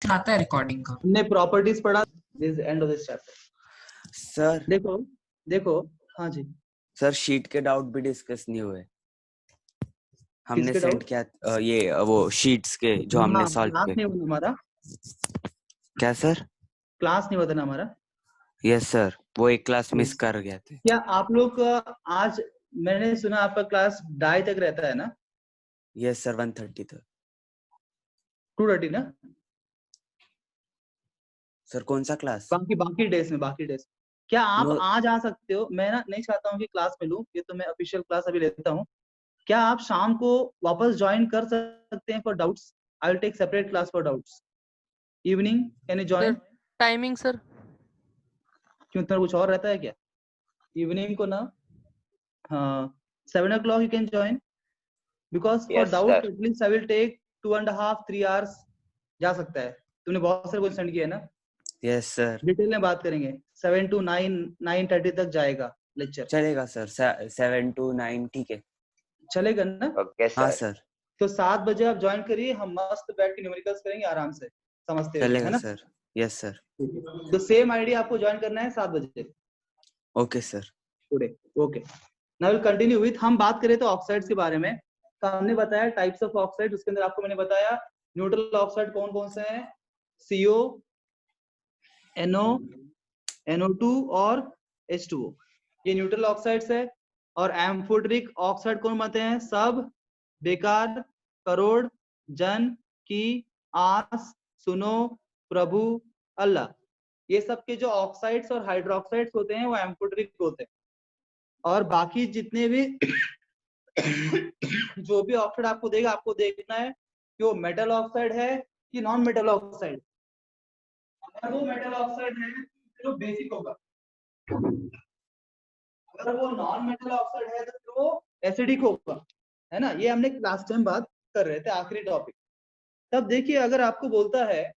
आता है रिकॉर्डिंग का। हमने प्रॉपर्टीज पढ़ा, this end of this chapter. Sir देखो हाँ जी सर, शीट के डाउट भी डिस्कस नहीं हुए। हमने किसके सेंड डाउट? किया ये वो शीट्स के जो हमने सॉल्व क्लास किए। नहीं हुआ हमारा, क्या सर? क्लास नहीं हुआ था ना हमारा। यस सर, वो एक क्लास मिस कर गया थे। क्या आप लोग आज, मैंने सुना आपका क्लास 2:30 तक रहता है ना? यस सर, 1:30 तक। 2:30 ना? सर कौन सा क्लास? बाकी डेज क्या आप No, आज आ सकते हो? मैं ना नहीं चाहता हूँ कि क्लास में लूं, ये तो मैं ऑफिशियल क्लास अभी लेता हूँ। क्या आप शाम को वापस ज्वाइन कर सकते हैं for doubts? I will take separate class for doubts. Evening can you join? Timing sir? क्यों, इतना कुछ और रहता है क्या इवनिंग को ना? हाँ, 7 o'clock you can join because for Yes, doubt sir. at least I will take 2.5-3 hours जा सकता है। तुमने बहुत सारे क्वेश्चन किए ना? Yes sir. डिटेल में बात करेंगे। 7 to 9:30 तक जाएगा लेक्चर। चलेगा सर, 7 to 9 ठीक है। चलेगा ना? Okay, हाँ sir. सर। तो 7 बजे आप ज्वाइन करिए, हम मस्त बैठ के न्यूमेरिकल्स करेंगे आराम से, समझते हुए, है चलेगा ना? सर। Yes sir. तो सेम आईडी आपको ज्वाइन करना है 7 बजे okay sir. Today. Okay, now will continue with, हम बात करें तो ऑक्साइड्स के बारे में। तो हमने बताया टाइप्स ऑफ ऑक्साइड, उसके अंदर आपको मैंने बताया न्यूट्रल ऑक्साइड कौन कौन से हैं। CO, NO, NO2 और H2O, ये न्यूट्रल ऑक्साइड्स है। और एम्फोटेरिक ऑक्साइड कौन बनाते हैं? सब, बेकार, करोड़, जन, की, आस, सुनो, प्रभु, अल्लाह, ये सब के जो ऑक्साइड्स और हाइड्रोक्साइड्स होते हैं वो एम्फोटेरिक होते हैं। और बाकी जितने भी जो भी ऑक्साइड आपको देगा, आपको देखना है कि वो मेटल ऑक्साइड है कि नॉन मेटल ऑक्साइड। अगर वो मेटल ऑक्साइड है तो वो बेसिक होगा, अगर वो नॉन मेटल ऑक्साइड है तो वो एसिडिक होगा, है ना? ये हमने लास्ट टाइम बात कर रहे थे, आखिरी टॉपिक। तब देखिए, अगर आपको बोलता है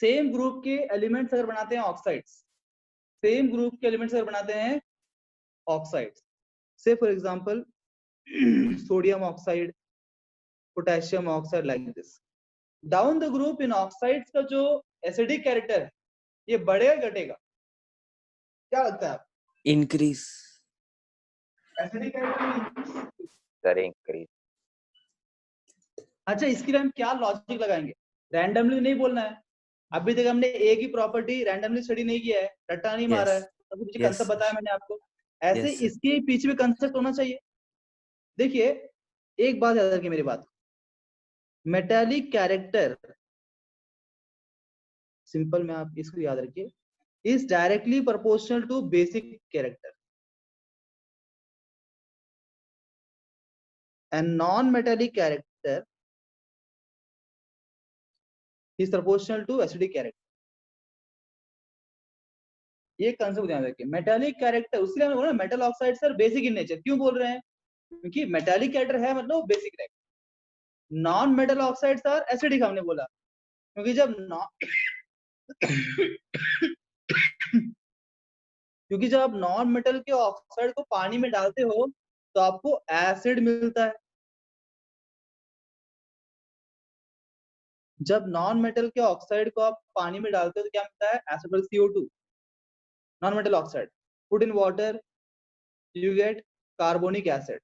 सेम ग्रुप के एलिमेंट्स अगर बनाते हैं ऑक्साइड्स, सेम ग्रुप के एलिमेंट्स अगर बनाते हैं ऑक्साइड्स, से for example sodium oxide, potassium oxide, like this, down the group in oxides का जो एसिडिक कैरेक्टर है ये बढ़ेगा घटेगा? क्या लगता है आप? Increase. Acidic character. Sir, increase. अच्छा, इसके लिए हम क्या लॉजिक लगाएंगे? रैंडमली नहीं बोलना है। अभी तक हमने एक ही प्रॉपर्टी रैंडमली स्टडी नहीं किया है, रट्टा नहीं मारा है, अभी पीछे कंसेप्ट बताया मैंने आपको। ऐसे इसके पीछे भी कंसेप्ट होना चाहिए। देखिए, एक बात याद रखिए मेरी बात, मेटालिक कैरेक्टर, सिंपल में आप इसको याद रखिए, is directly proportional to basic character and non metallic character is proportional to acidic character. ये कंसेप्ट ध्यान रखिए। मेटालिक कैरेक्टर, उसके लिए metal oxide sir basic in nature क्यों बोल रहे हैं? क्योंकि मेटालिक कैरेक्टर है मतलब बेसिक रहेगा। Non metal oxides are acidic हमने बोला, क्योंकि जब आप नॉन मेटल के ऑक्साइड को पानी में डालते हो तो आपको एसिड मिलता है। जब नॉन मेटल के ऑक्साइड को आप पानी में डालते हो तो क्या मिलता है? Acid, CO2, non metal oxide. Put in water, you get carbonic acid.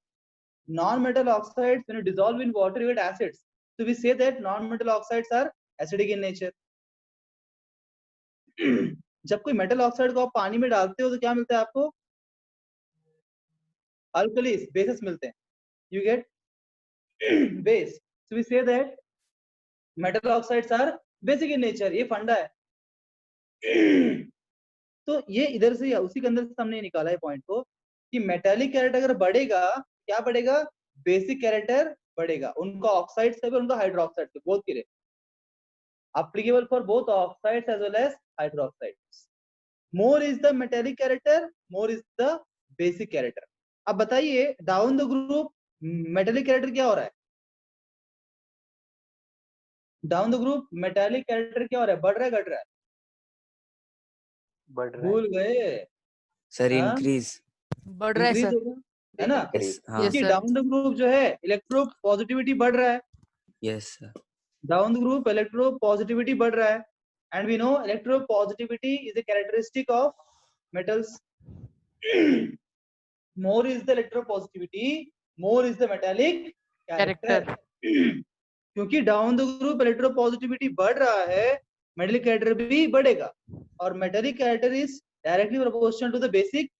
Non-metal oxides, when you dissolve in water, you get acids. So we say that non-metal oxides are acidic in nature. जब कोई metal oxide को आप पानी में डालते हो तो क्या मिलता है आपको? अल्कलीस, बेसेस मिलते हैं। You get base. So we say that metal oxides are basic in nature. ये फंडा है। तो ये इधर से उसी के अंदर से हमने निकाला है पॉइंट को कि मेटालिक कैरेक्टर अगर बढ़ेगा, क्या बढ़ेगा? बेसिक कैरेक्टर बढ़ेगा। उनका ऑक्साइड से भी, उनका हाइड्रोक्साइड से, बोथ के लिए applicable for both oxides as well as hydroxides. More is the metallic character, more is the basic character. अब बताइए, down the group metallic character क्या हो रहा है? Down the group metallic character क्या हो रहा है? बढ़ रहा है, घट रहा है? बढ़ रहा है भूल गए सर। इंक्रीज। बढ़ रहा है इंक्रीज सर। होगा, है ना? increase. यस क्योंकि सर। डाउन द ग्रुप जो है इलेक्ट्रो पॉजिटिविटी बढ़ रहा है। Yes sir. Down the group electropositivity बढ़ रहा है, and we know electropositivity is a characteristic of metals. more is the electropositivity, more is the metallic character. क्योंकि डाउन द ग्रुप इलेक्ट्रोपॉजिटिविटी बढ़ रहा है, मेटालिक कैरेक्टर भी बढ़ेगा, और metallic character is directly proportional to the basic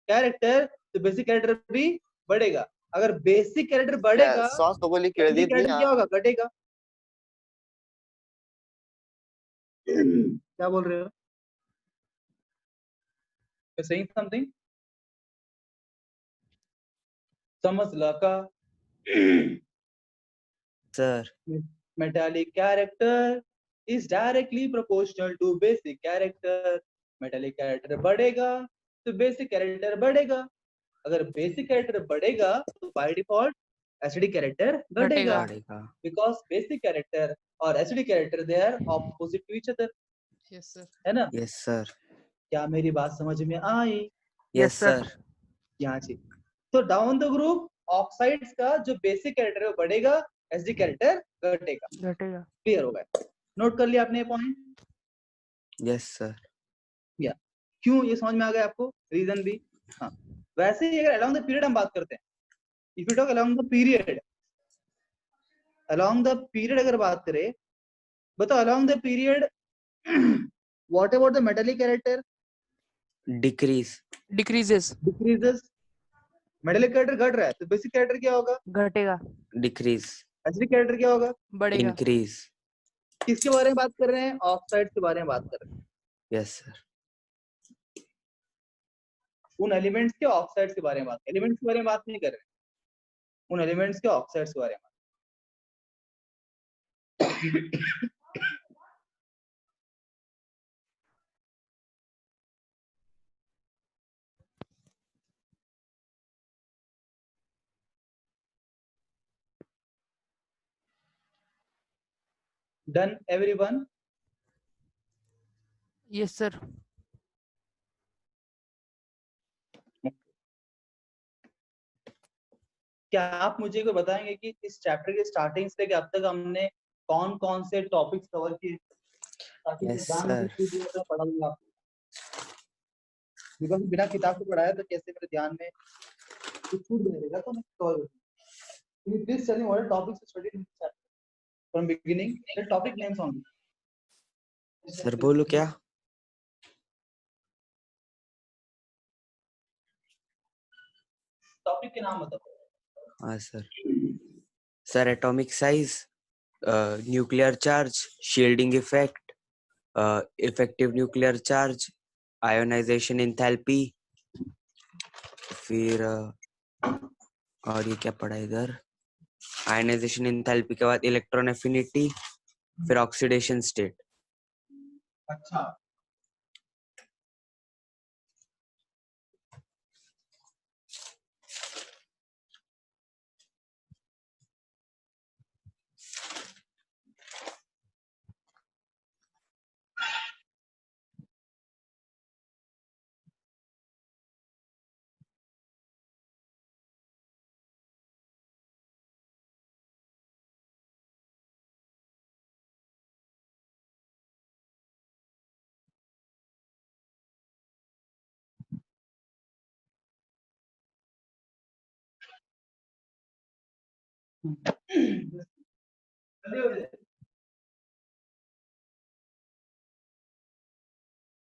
character, तो basic character भी बढ़ेगा. अगर बेसिक कैरेक्टर बढ़ेगा सॉस को लिख बेसिक दी कैरेक्टर क्या होगा? घटेगा. क्या बोल रहे हो? saying something? समझ लगा? Sir. Metallic character is directly proportional to basic character. Metallic character बढ़ेगा तो basic character बढ़ेगा. अगर basic character बढ़ेगा तो by default acidic character घटेगा. Because basic character और acidic character they are opposite to each other. Yes sir. है ना? Yes sir. क्या मेरी बात समझ में आई? Yes sir. यहाँ से तो डाउन द ग्रुप ऑक्साइड्स का जो बेसिक कैरेक्टर है वो बढ़ेगा, एसिडिक कैरेक्टर घटेगा. क्लियर हो गया? नोट कर लिया आपने ये पॉइंट? Yes sir. या क्यों ये समझ में आ गया आपको? रीजन भी. हाँ, वैसे ही अगर अलोंग द पीरियड हम बात करते हैं, if you talk along the period अगर बात करें, बताओ along the period what about the metallic character? Decreases. Metallic character घट रहा है तो बेसिक कैरेक्टर क्या होगा? घटेगा. Decrease. एसिडिक कैरेक्टर क्या होगा? बढ़ेगा. Increase. किसके बारे में बात कर रहे हैं? ऑक्साइड के बारे में बात कर रहे हैं. Yes sir. उन एलिमेंट्स के ऑक्साइड्स के बारे में बात, एलिमेंट्स के बारे में बात नहीं कर रहे हैं, उन एलिमेंट्स के ऑक्साइड्स के बारे में. Done everyone? Yes sir. क्या आप मुझे को बताएंगे कि इस चैप्टर के स्टार्टिंग से लेकर अब तक हमने कौन कौन से टॉपिक्स कवर किए, ताकि Yes sir. पढ़ा लूंगा आपको. बिकॉज़ बिना किताब को पढ़ाया तो कैसे मेरे ध्यान में कुछ छूट जाएगा, तो मैं कवर करूंगा. Please tell me what topics studied in this chapter from beginning, the topic names only. Sir बोलो क्या? टॉपिक के नाम बताओ. हाँ sir. Sir atomic size, nuclear charge, shielding effect, effective nuclear charge, ionisation enthalpy, फिर और ये क्या पढ़ा इधर? आयोनाइजेशन एंथैल्पी के बाद इलेक्ट्रॉन एफिनिटी, फिर ऑक्सीडेशन स्टेट. अच्छा,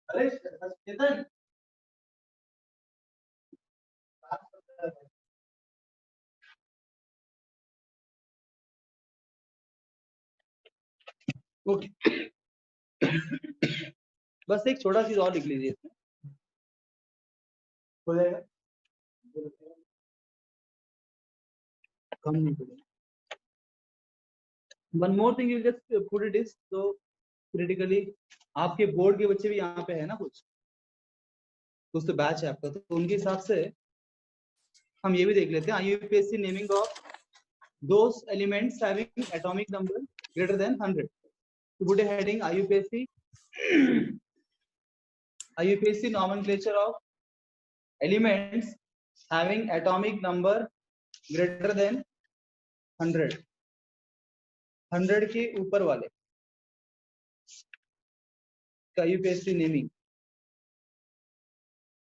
अरे चेतन, ओके. बस एक छोटा चीज और लिख लीजिए इसमें, हो जाएगा. कम नहीं पड़ेगा. One more thing you just put it is, तो क्रिटिकली आपके बोर्ड के बच्चे भी यहाँ पे है ना, कुछ तो बैच है आपका, तो उनके हिसाब से हम ये भी देख लेते हैं. IUPAC naming of those elements having atomic number greater than 100. तो put a heading IUPAC nomenclature of elements having atomic number greater than 100. 100 के ऊपर वाले का यूपीएससी नेमिंग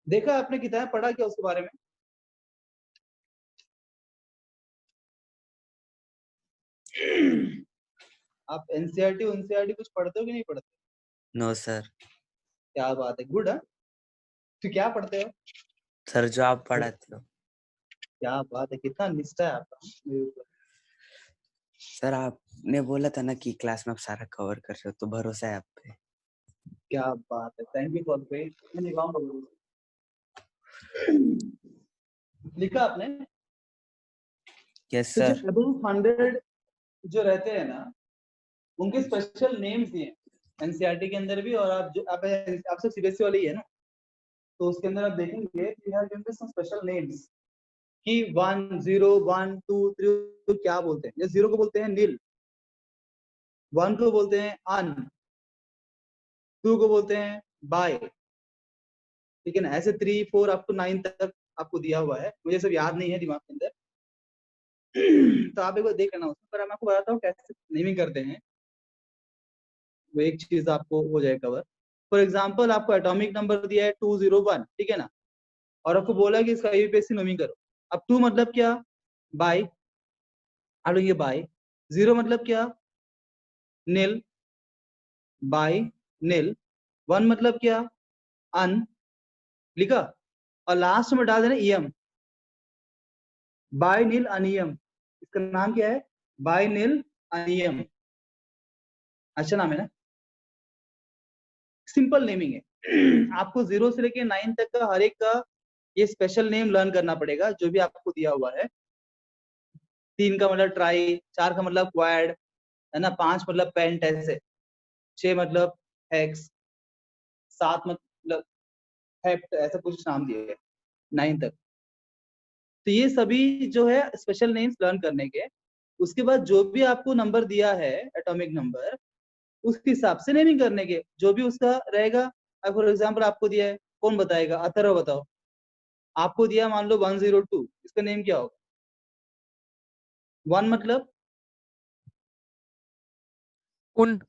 देखा आपने, किताब पढ़ा क्या उसके बारे में? आप एनसीईआरटी कुछ पढ़ते हो कि नहीं पढ़ते? No sir. क्या बात है, गुड है। तो क्या पढ़ते हो? सर जो आप पढ़ाते हो। क्या बात है, कितना निष्ठा है आपका मेरे ऊपर। सर आपने बोला था ना कि क्लास में आप सारा कवर कर रहे हो, तो भरोसा है आप पे। क्या बात है, थैंक यू फॉर पे। लिखा आपने? यस तो जो सर। अबव 100 जो रहते हैं ना, उनके स्पेशल नेम्स दिए एनसीईआरटी के अंदर भी, और आप जो आप सब सीबीएसई वाले ही है ना, तो उसके अंदर आप देखेंगे सम स्पेशल नेम्स कि 1 0 1 2 3 क्या बोलते हैं। जैसे 0 को बोलते हैं नील, 1 को बोलते हैं अन, 2 को बोलते हैं बाय, ठीक है ना। ऐसे 3 4 अप टू 9 तक आपको दिया हुआ है, मुझे सब याद नहीं है दिमाग के अंदर। तो आप एक बार देख लेना उसमें, पर मैं आपको बताता हूँ कैसे नेमिंग करते हैं, वो एक चीज आपको हो जाए कवर। फॉर एग्जाम्पल आपको एटॉमिक नंबर दिया है 201, ठीक है ना, और आपको बोला कि इसका यूपीएससी नेमिंग करो। अब 2 मतलब क्या? बाय, आप लोग ये बाय। 0 मतलब क्या? नील, बाय नील। 1 मतलब क्या? अन, लिखा, और लास्ट में डाल देना ईएम, बाय नील अनियम। इसका नाम क्या है? बाय नील अनियम। अच्छा नाम है ना, सिंपल नेमिंग है। आपको 0 से लेके 9 तक का हर एक का ये स्पेशल नेम लर्न करना पड़ेगा जो भी आपको दिया हुआ है। 3 का मतलब ट्राई, 4 का मतलब क्वाड, है ना, 5 मतलब पेंट, ऐसे 6 मतलब हेक्स, 7 मतलब हेप्ट, ऐसा कुछ नाम दिए गए 9 तक। तो ये सभी जो है स्पेशल नेम्स लर्न करने के, उसके बाद जो भी आपको नंबर दिया है एटॉमिक नंबर, उस हिसाब से नेमिंग करने के, जो भी उसका रहेगा। फॉर एग्जाम्पल आपको दिया है, कौन बताएगा? अथर्व बताओ। आपको दिया मान लो 102, इसका नेम क्या होगा? 1 मतलब उन।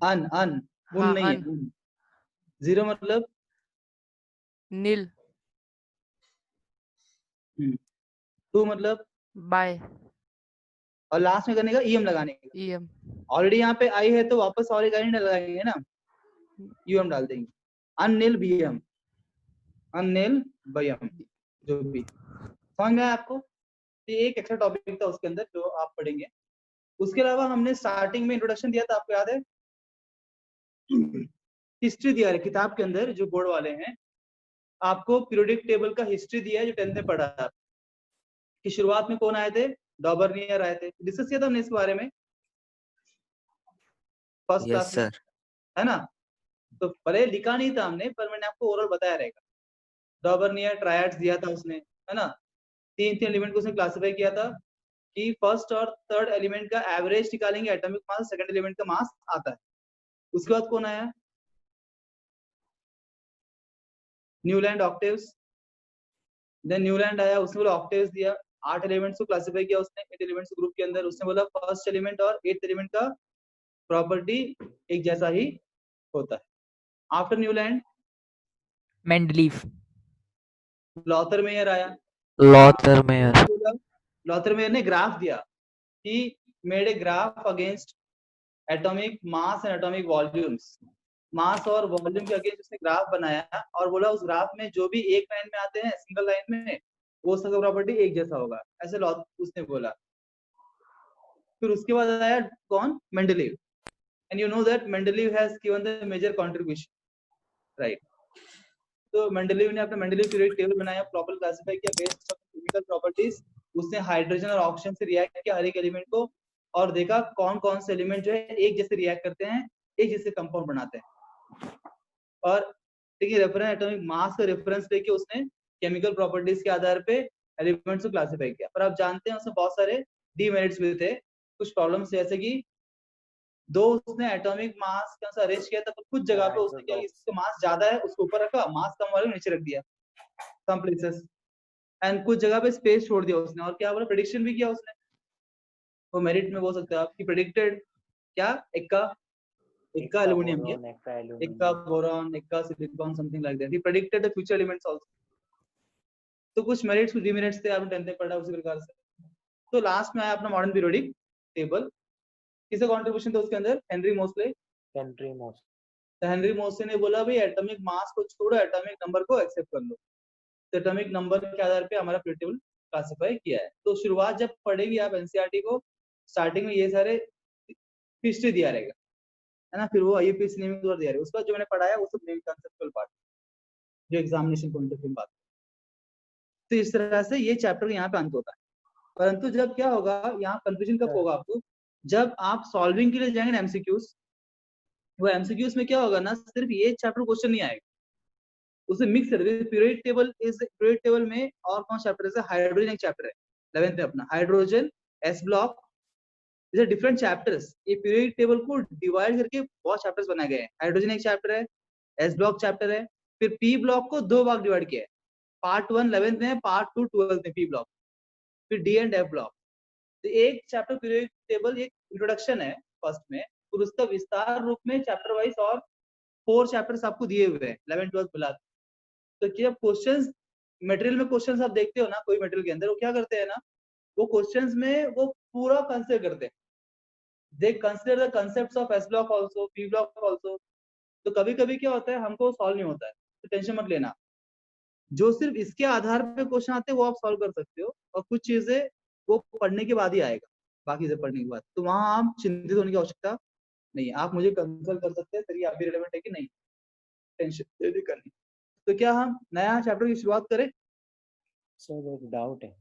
अन, अन, उन हाँ नहीं है, अन। उन। 0 मतलब नील। 2 मतलब, बाय। और लास्ट में करने का ईएम लगाने का। ईएम। ऑलरेडी यहाँ पे आई है तो वापस और एक आई लगाएंगे ना, यूएम डाल देंगे। अनिल बीएम, अनिल बयम, जो भी। समझ में आया आपको? ये एक एक्स्ट्रा टॉपिक था उसके अंदर जो आप पढ़ेंगे। उसके अलावा हमने स्टार्टिंग में इंट्रोडक्शन दिया था, आपको याद है? हिस्ट्री दिया है किताब के अंदर, जो बोर्ड वाले हैं, आपको पीरियोडिक टेबल का हिस्ट्री दिया है, जो 10th में पढ़ा है कि शुरुआत में कौन आए थे? डॉबर्नियर आए थे। डिस्कस किया था हमने इस बारे में फर्स्ट यस क्लास में, सर। है ना। तो भले लिखा नहीं था हमने, पर मैंने आपको ओरल बताया रहेगा। डॉबर्नियर ट्रायड्स दिया था उसने, है ना। 3 एलिमेंट को उसने क्लासिफाई किया था कि फर्स्ट और थर्ड एलिमेंट का एवरेज निकालेंगे एटॉमिक मास, सेकंड एलिमेंट का मास आता है। उसके बाद कौन आया? Newland octaves. देन न्यूलैंड आया, उसने बोला ऑक्टेव्स दिया। 8 एलिमेंट्स को क्लासिफाई किया उसने 8 एलिमेंट्स ग्रुप के अंदर। उसने बोला फर्स्ट एलिमेंट और 8th एलिमेंट का प्रॉपर्टी एक जैसा ही होता है। After Newland Mendeleev. Lothar Meyer आया। Lothar Meyer. लॉथर मेयर ने ग्राफ दिया, he made a graph against atomic mass and atomic volumes। मास और वॉल्यूम के अगेंस्ट उसने ग्राफ बनाया, और बोला उस ग्राफ में जो भी एक लाइन में आते हैं सिंगल लाइन में, वो सबका प्रॉपर्टी एक जैसा होगा, ऐसे उसने बोला। फिर उसके बाद आया कौन? Mendeleev. And you know that Mendeleev has given the major contribution, right. तो मेंडलीव ने अपना मेंडलीव पीरियड टेबल बनाया, प्रॉपर क्लासिफाई किया बेस्ड ऑन केमिकल प्रॉपर्टीज। उसने हाइड्रोजन और ऑक्सीजन से रिएक्ट किया हर एक एलिमेंट को, और देखा कौन कौन से एलिमेंट जो है एक जैसे रिएक्ट करते हैं, एक जैसे कंपाउंड बनाते हैं। और देखिए रेफरेंस एटॉमिक मास का रेफरेंस लेके उसने केमिकल प्रॉपर्टीज के आधार पे एलिमेंट्स को क्लासिफाई किया। पर आप जानते हैं उसमें बहुत सारे डीमेरिट्स भी थे, कुछ प्रॉब्लम्स, जैसे कि दो उसने एटॉमिक मास का अरेंज किया था, तो कुछ जगह पे उसने क्या, इसका मास ज्यादा है उसको ऊपर रखा, मास कम वाले को नीचे रख दिया सम प्लेसेस, एंड कुछ जगह पे स्पेस छोड़ दिया उसने। और क्या बोला, प्रेडिक्शन भी किया उसने वो मेरिट में बोल सकते हैं आपकी प्रेडिक्टेड क्या इक्का एल्यूमिनियम, इक्का बोरॉन, इक्का silicon, something like that. He predicted the future elements also. तो कुछ मेरिट्स कुछ डिमेरिट्स थे, आपने 10th में पढ़ा उसी प्रकार से। तो लास्ट में आया अपना मॉडर्न पीरियोडिक टेबल। किसका कंट्रीब्यूशन था उसके अंदर? Henry Mosley. हेनरी मोस्ले ने बोला भाई एटॉमिक मास को छोड़ो, एटॉमिक नंबर को एक्सेप्ट कर लो। तो एटॉमिक नंबर के आधार पे हमारा पीरियोडिक टेबल क्लासिफाई किया है। तो शुरुआत जब पढ़ेगी आप एनसीईआरटी को, स्टार्टिंग में ये सारे हिस्ट्री दिया रहेगा, है ना, फिर वो आईयूपीएसी नेमिंग दिया रहेगा। उसके बाद जो मैंने पढ़ाया वो सब मेन कंसेप्चुअल पार्ट जो एग्जामिनेशन पॉइंट ऑफ व्यू बात। तो इस तरह से ये चैप्टर यहाँ पे अंत होता है। परंतु जब क्या होगा, यहाँ कंफ्यूजन कब होगा आपको, जब आप सॉल्विंग के लिए जाएंगे एमसीक्यूज, वो एमसीक्यूज में क्या होगा ना, सिर्फ ये चैप्टर क्वेश्चन नहीं आएगा, उसे मिक्स कर देंगे। पीरियोडिक टेबल इस पीरियोडिक टेबल में और कौन चैप्टर है? हाइड्रोजन एक चैप्टर है 11th में अपना, हाइड्रोजन, एस ब्लॉक, जैसे डिफरेंट चैप्टर्स। ये पीरियोडिक टेबल को डिवाइड करके बहुत चैप्टर्स बनाए गए हैं। हाइड्रोजन एक चैप्टर है, एस ब्लॉक चैप्टर है, फिर पी ब्लॉक को 2 भाग डिवाइड किया है, पार्ट 1 11th में, पार्ट 2 12th में, पी ब्लॉक, फिर डी एंड एफ ब्लॉक। तो एक चैप्टर पीरियोडिक टेबल एक इंट्रोडक्शन है फर्स्ट में, फिर उसका विस्तार रूप में चैप्टर वाइज और 4 चैप्टर्स आपको दिए हुए हैं 11th 12th मिला। तो जब क्वेश्चंस मटेरियल में क्वेश्चंस आप देखते हो ना, कोई मटेरियल के अंदर वो क्या करते हैं ना, वो क्वेश्चंस में वो पूरा कंसीडर करते हैं, दे consider the concepts of S block also, P block also. तो कभी कभी क्या होता है हमको सॉल्व नहीं होता है, तो टेंशन मत लेना, जो सिर्फ इसके आधार पे क्वेश्चन आते हैं वो आप सॉल्व कर सकते हो, और कुछ चीजें वो पढ़ने के बाद ही आएगा, बाकी से पढ़ने के बाद। तो वहां आप चिंतित होने की आवश्यकता नहीं है, आप मुझे कंसल्ट कर सकते हैं, सर ये आप भी रिलेवेंट है कि नहीं, टेंशन नहीं करनी। तो क्या हम नया चैप्टर की शुरुआत करें? सर एक डाउट है।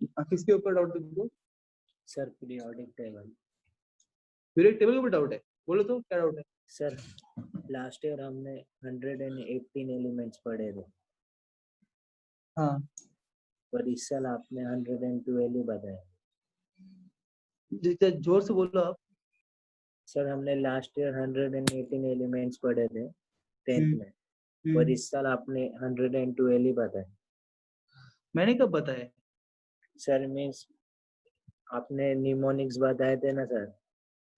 किसके ऊपर डाउट है तुमको? Sir periodic table. Periodic table के ऊपर डाउट है? बोलो तो क्या डाउट है? सर लास्ट ईयर हमने 118 एलिमेंट्स पढ़े थे। हाँ, पर इस साल आपने 112 ही बताया। जितना जोर से बोलो आप। सर हमने लास्ट ईयर 118 एलिमेंट्स पढ़े थे 10th में, पर इस साल आपने 112 ही बताया। मैंने कब बताया? सर मीन्स आपने निमोनिक्स बताए थे ना सर,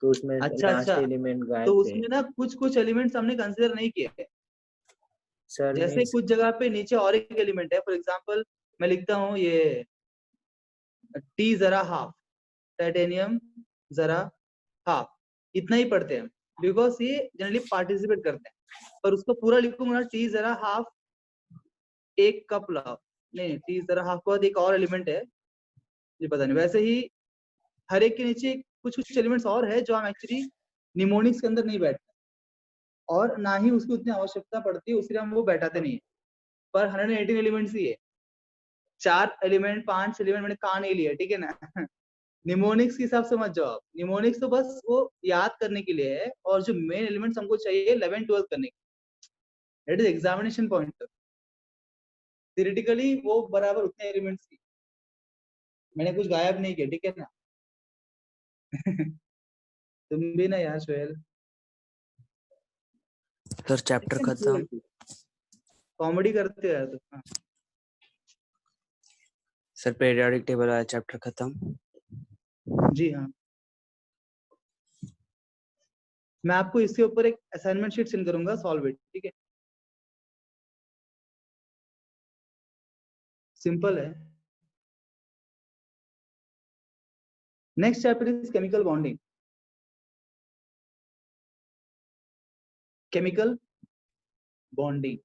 तो उसमें लास्ट एलिमेंट गायब तो थे। उसमें ना कुछ एलिमेंट्स हमने कंसीडर नहीं किए सर जैसे कुछ जगह पे नीचे और एक एलिमेंट है, फॉर एग्जांपल मैं लिखता हूँ ये टी जरा हाफ, टाइटेनियम जरा हाफ, इतना ही पढ़ते हैं बिकॉज ये जनरली पार्टिसिपेट करते हैं, पर उसको पूरा लिखूंगा ना, टी जरा हाफ एक कप लाओ, नहीं, टी जरा हाफ के बाद एक और एलिमेंट है ये पता नहीं। वैसे ही हर एक के नीचे कुछ एलिमेंट्स और है जो हम एक्चुअली निमोनिक्स के अंदर नहीं बैठते और ना ही उसकी उतनी आवश्यकता पड़ती है, इसलिए हम वो बैठाते नहीं है। पर 118 एलिमेंट्स ही है, 4 एलिमेंट 5 एलिमेंट मैंने कहा नहीं लिया, ठीक है ना। निमोनिक्स के हिसाब से मत जाओ, निमोनिक्स तो बस वो याद करने के लिए है, और जो मेन एलिमेंट्स हमको चाहिए 11 12 करने के, that is examination point. Theoretically वो बराबर उतने एलिमेंट्स की, मैंने कुछ गायब नहीं किया, ठीक है ना। तुम भी ना यार शोएल, सर चैप्टर खत्म। कॉमेडी करते हो यार तुम। सर पीरियोडिक टेबल वाला चैप्टर खत्म। जी हाँ, मैं आपको इसके ऊपर एक असाइनमेंट शीट सेंड करूंगा, सॉल्व इट, ठीक है, सिंपल है। Next chapter is chemical bonding. Chemical bonding